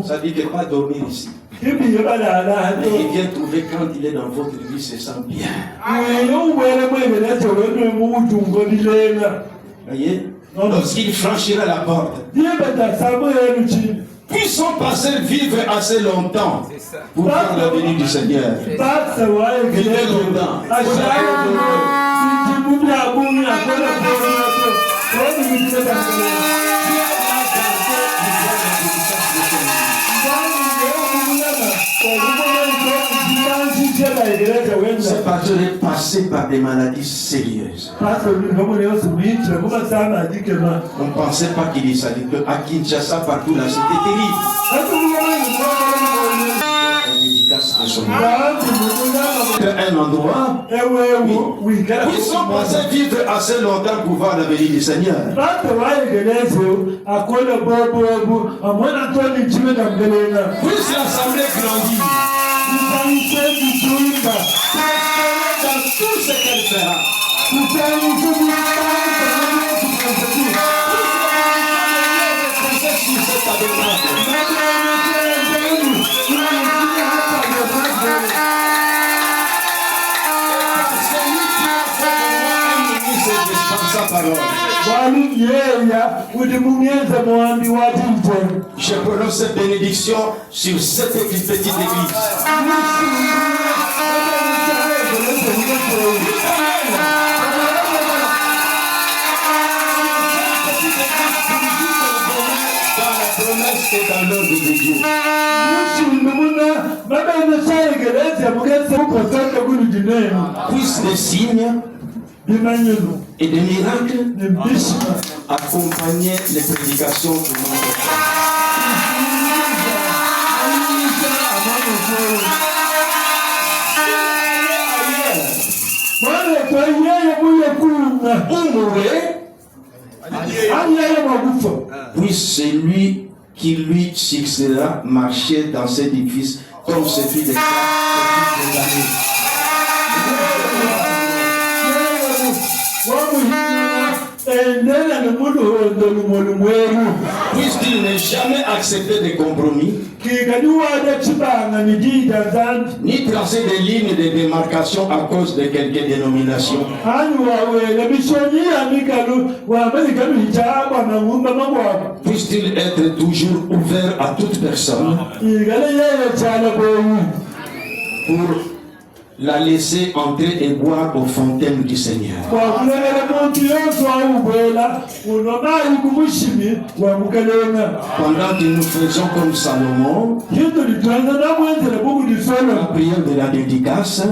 Ça dit qu'il ne pas dormir ici. Mais il vient trouver quand il est dans votre vie, se sent bien. Voyez? Lorsqu'il franchira la porte, puissons passer vivre assez longtemps pour voir la venue du Seigneur. Vivez longtemps. C'est parce que est passé par des maladies sérieuses. On ne pensait pas qu'il y s'allait. À Kinshasa, partout là, c'était terrible. Un endroit où ils sont passés vivre assez longtemps pour voir la venue du Seigneur. Puisse l'assemblée grandir. Dans tout ce qu'elle fera. Je prononce cette bénédiction sur cette petite église. Dans la promesse et dans l'œuvre de Dieu. Puisse des signes et des miracles accompagner les prédications du monde. Puisse celui qui lui succédera marcher dans cet édifice comme ce fut le cas depuis des années. Puisse-t-il ne jamais accepter de compromis, ni tracer des lignes de démarcation à cause de quelques dénominations. Puisse-t-il être toujours ouvert à toute personne pour la laisser entrer et boire aux fontaines du Seigneur. Pendant que nous faisons comme Salomon, la prière de la dédicace,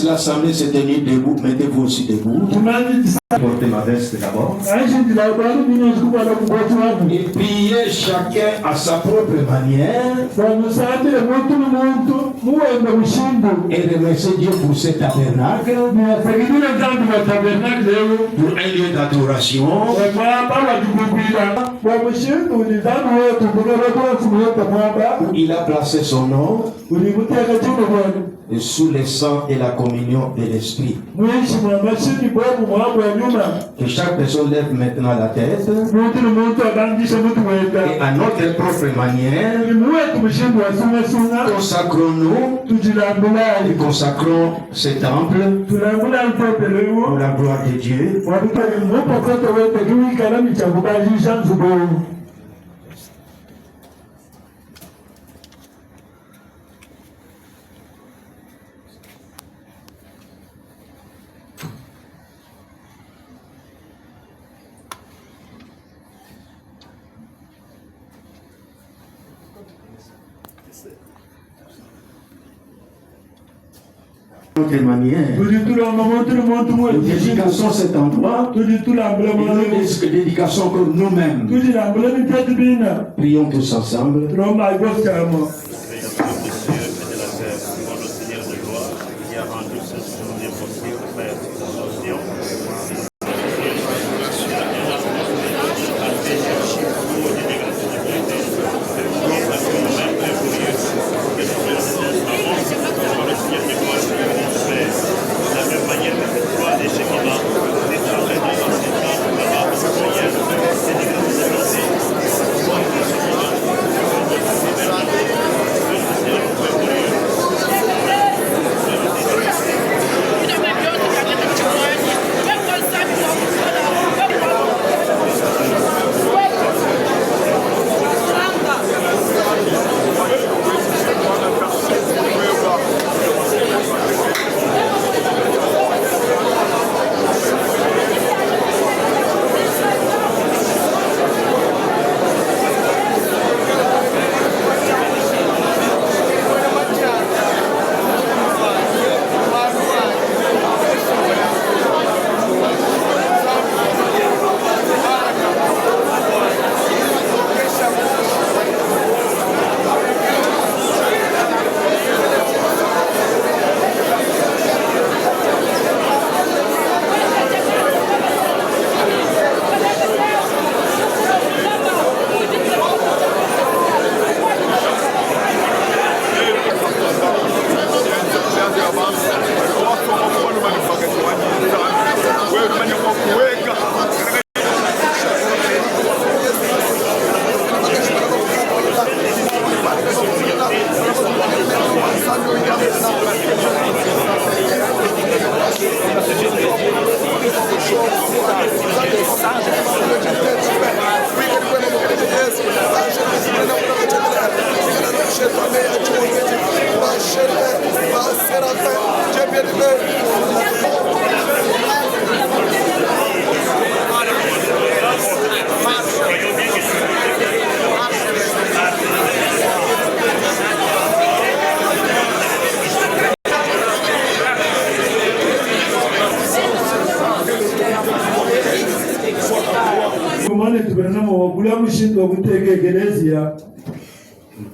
l'assemblée s'est tenue debout, mettez-vous aussi debout. Portez ma veste d'abord. Et priez chacun à sa propre manière. Et remerciez Dieu pour ce tabernacle, pour un lieu d'adoration. Où il a placé son nom. Et sous le sang et la communion de l'Esprit. Que chaque personne lève maintenant la tête. Et à notre propre manière, consacrons-nous et consacrons ce temple pour la gloire de Dieu. Autre manière, nous dédicassons cet endroit et nous dédications comme nous-mêmes. Prions tous ensemble. C'est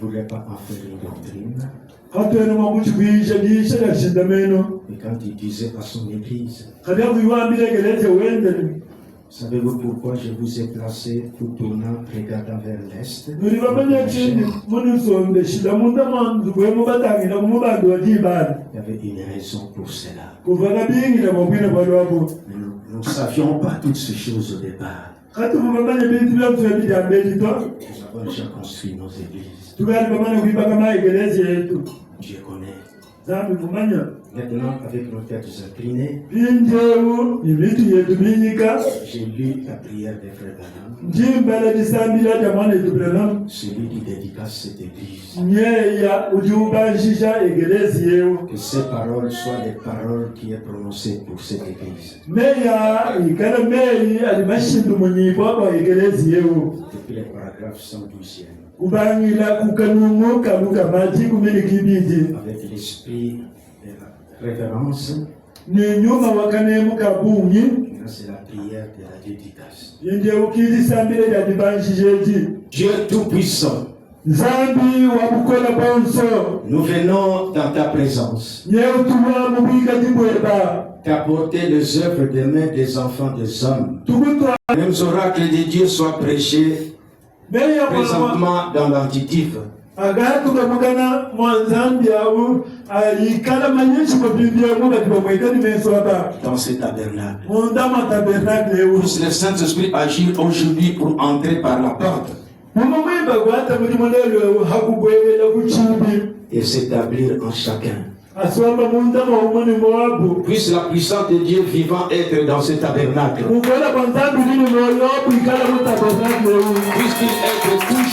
voulait pas en faire une doctrine. Et quand il disait à son église, savez-vous pourquoi je vous ai placé tout tournant, regardant vers l'est? Il y avait une raison pour cela. Nous ne savions pas toutes ces choses au départ. Nous avons déjà construit nos églises. Dieu connaît. Maintenant, avec nos têtes inclinées, j'ai lu la prière des frères Branham, celui qui dédicace cette église. Que ces paroles soient les paroles qui est prononcées pour cette église. Depuis les paragraphes 112e. Avec l'esprit de la révérence, c'est la prière de la dédicace. Dieu Tout-Puissant, nous venons dans ta présence. Qu'apporter les œuvres des mains des enfants des hommes. Les mêmes oracles de Dieu soient prêchés présentement dans l'antitype. Dans ce tabernacle. Puisse le Saint-Esprit agir aujourd'hui pour entrer par la porte et s'établir en chacun. Puisse la puissance de Dieu vivant être dans ce tabernacle. Puisse-t-il être toujours